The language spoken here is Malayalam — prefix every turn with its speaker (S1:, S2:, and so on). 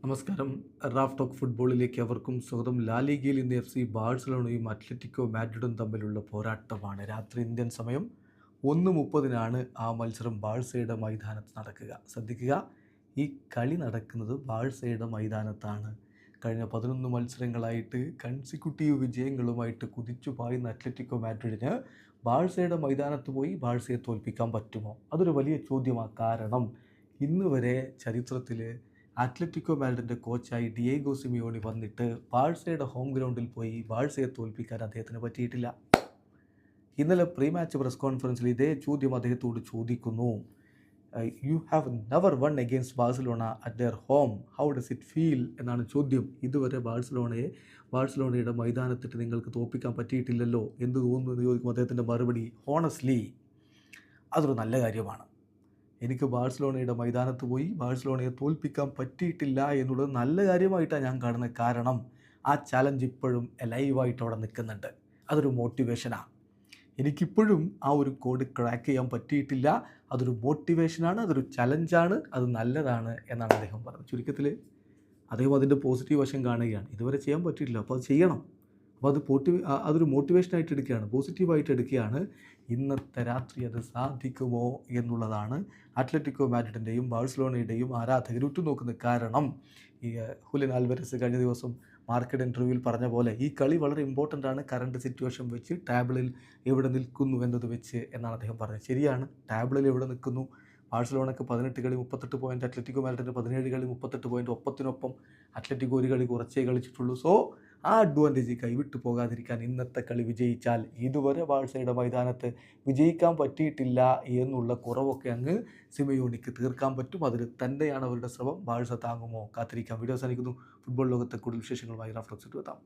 S1: നമസ്കാരം. റാഫ് ടോക്ക് ഫുട്ബോളിലേക്ക് അവർക്കും സ്വാഗതം. ലാ ലീഗയിൽ ഇന്ന് FC ബാഴ്സലോണയും അത്ലറ്റിക്കോ മാഡ്രിഡും തമ്മിലുള്ള പോരാട്ടമാണ്. രാത്രി ഇന്ത്യൻ സമയം 1:30 ആ മത്സരം ബാഴ്സയുടെ മൈതാനത്ത് നടക്കുക. ശ്രദ്ധിക്കുക, ഈ കളി നടക്കുന്നത് ബാഴ്സയുടെ മൈതാനത്താണ്. കഴിഞ്ഞ 11 മത്സരങ്ങളായിട്ട് കൺസിക്യൂട്ടീവ് വിജയങ്ങളുമായിട്ട് കുതിച്ചു പായുന്ന അത്ലറ്റിക്കോ മാഡ്രിഡിന് ബാഴ്സയുടെ മൈതാനത്ത് പോയി ബാഴ്സയെ തോൽപ്പിക്കാൻ പറ്റുമോ? അതൊരു വലിയ ചോദ്യമാണ്. കാരണം ഇന്ന് വരെ ചരിത്രത്തിൽ അത്ലറ്റിക്കോ മാഡ്രിഡിൻ്റെ കോച്ചായി ഡിയേഗോ സിമിയോണി വന്നിട്ട് ബാഴ്സയുടെ ഹോം ഗ്രൗണ്ടിൽ പോയി ബാഴ്സയെ തോൽപ്പിക്കാൻ അദ്ദേഹത്തിന് പറ്റിയിട്ടില്ല. ഇന്നലെ പ്രീ മാച്ച് പ്രസ് കോൺഫറൻസിൽ ഇതേ ചോദ്യം അദ്ദേഹത്തോട് ചോദിക്കുന്നു. You have never one against Barcelona at there home, how does it feel എന്നാണ് ചോദ്യം. ഇതുവരെ ബാഴ്സലോണയുടെ മൈതാനത്തിട്ട് നിങ്ങൾക്ക് തോൽപ്പിക്കാൻ പറ്റിയിട്ടില്ലല്ലോ, എന്ത് തോന്നുന്നു എന്ന് ചോദിക്കുമ്പോൾ അദ്ദേഹത്തിൻ്റെ മറുപടി, ഹോണസ്റ്റ്ലി അതൊരു നല്ല കാര്യമാണ്. എനിക്ക് ബാഴ്സലോണയുടെ മൈതാനത്ത് പോയി ബാഴ്സലോണയെ തോൽപ്പിക്കാൻ പറ്റിയിട്ടില്ല എന്നുള്ളത് നല്ല കാര്യമായിട്ടാണ് ഞാൻ കാണുന്നത്. കാരണം ആ ചലഞ്ച് ഇപ്പോഴും ലൈവായിട്ട് അവിടെ നിൽക്കുന്നുണ്ട്. അതൊരു മോട്ടിവേഷനാണ്. എനിക്കിപ്പോഴും ആ ഒരു കോഡ് ക്രാക്ക് ചെയ്യാൻ പറ്റിയിട്ടില്ല. അതൊരു മോട്ടിവേഷനാണ്, അതൊരു ചലഞ്ചാണ്, അത് നല്ലതാണ് എന്നാണ് അദ്ദേഹം പറഞ്ഞത്. ചുരുക്കത്തിൽ അദ്ദേഹം അതിൻ്റെ പോസിറ്റീവ് വശം കാണുകയാണ്. ഇതുവരെ ചെയ്യാൻ പറ്റിയിട്ടില്ല, അപ്പോൾ അത് ചെയ്യണം. അപ്പോൾ അതൊരു മോട്ടിവേഷനായിട്ട് എടുക്കുകയാണ്, പോസിറ്റീവായിട്ട് എടുക്കുകയാണ്. ഇന്നത്തെ രാത്രി അത് സാധിക്കുമോ എന്നുള്ളതാണ് അത്ലറ്റിക്കോ മാഡ്രിഡിൻ്റെയും ബാഴ്സലോണയുടെയും ആരാധകർ ഉറ്റുനോക്കുന്നത്. കാരണം ഈ ഹുലിൻ ആൽവരസ് കഴിഞ്ഞ ദിവസം മാർക്കറ്റ് ഇൻ്റർവ്യൂവിൽ പറഞ്ഞ പോലെ ഈ കളി വളരെ ഇമ്പോർട്ടൻ്റ് ആണ് കറണ്ട് സിറ്റുവേഷൻ വെച്ച്, ടാബിളിൽ എവിടെ നിൽക്കുന്നു എന്നത് വെച്ച് എന്നാണ് അദ്ദേഹം പറഞ്ഞത്. ശരിയാണ്, ടാബിളിൽ എവിടെ നിൽക്കുന്നു. ബാഴ്സലോണയ്ക്ക് 18 കളി 38 പോയിൻറ്റ്, അത്ലറ്റിക്കോ മാഡ്രിഡിന് 17 കളി 38 പോയിൻറ്റ്. ഒപ്പത്തിനൊപ്പം അത്ലറ്റിക്കോ ഒരു കളി കുറച്ചേ കളിച്ചിട്ടുള്ളൂ. സോ ആ അഡ്വാൻറ്റേജ് കൈവിട്ടു പോകാതിരിക്കാൻ ഇന്നത്തെ കളി വിജയിച്ചാൽ, ഇതുവരെ ബാഴ്സയുടെ മൈതാനത്ത് വിജയിക്കാൻ പറ്റിയിട്ടില്ല എന്നുള്ള കുറവൊക്കെ അങ്ങ് സിമയോണിക്ക് തീർക്കാൻ പറ്റും. അതിൽ തന്നെയാണ് അവരുടെ ശ്രമം. ബാഴ്സ താങ്ങുമോ? കാത്തിരിക്കാം. വീഡിയോ അവസാനിക്കുന്നു. ഫുട്ബോൾ ലോകത്തെ കൂടുതൽ വിശേഷങ്ങളുമായി റാഫ് ടോക്സ് എത്താം.